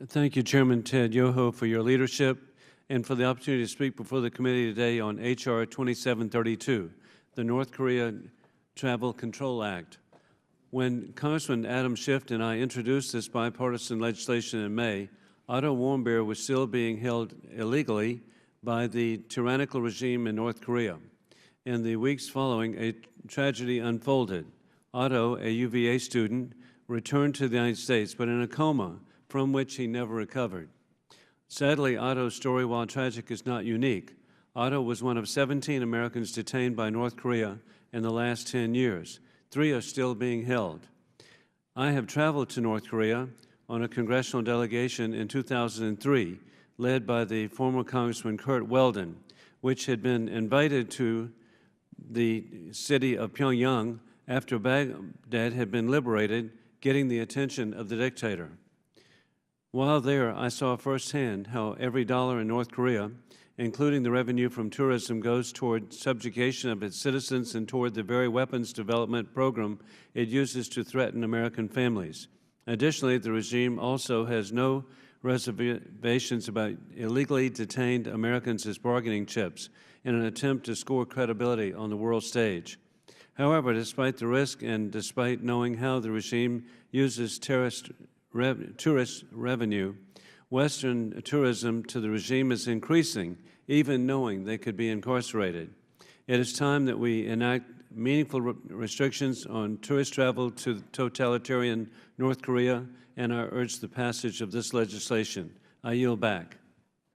Thank you, Chairman Ted Yoho, for your leadership and for the opportunity to speak before the committee today on H.R. 2732, the North Korea Travel Control Act. When Congressman Adam Schiff and I introduced this bipartisan legislation in May, Otto Warmbier was still being held illegally by the tyrannical regime in North Korea. In the weeks following, a tragedy unfolded. Otto, a UVA student, returned to the United States, but in a coma from which he never recovered. Sadly, Otto's story, while tragic, is not unique. Otto was one of 17 Americans detained by North Korea in the last 10 years. 3 are still being held. I have traveled to North Korea on a congressional delegation in 2003, led by the former Congressman Kurt Weldon, which had been invited to the city of Pyongyang after Baghdad had been liberated, getting the attention of the dictator. While there, I saw firsthand how every dollar in North Korea, including the revenue from tourism, goes toward subjugation of its citizens and toward the very weapons development program it uses to threaten American families. Additionally, the regime also has no reservations about illegally detained Americans as bargaining chips in an attempt to score credibility on the world stage. However, despite the risk and despite knowing how the regime uses tourist revenue, Western tourism to the regime is increasing, even knowing they could be incarcerated. It is time that we enact meaningful restrictions on tourist travel to totalitarian North Korea, and I urge the passage of this legislation. I yield back.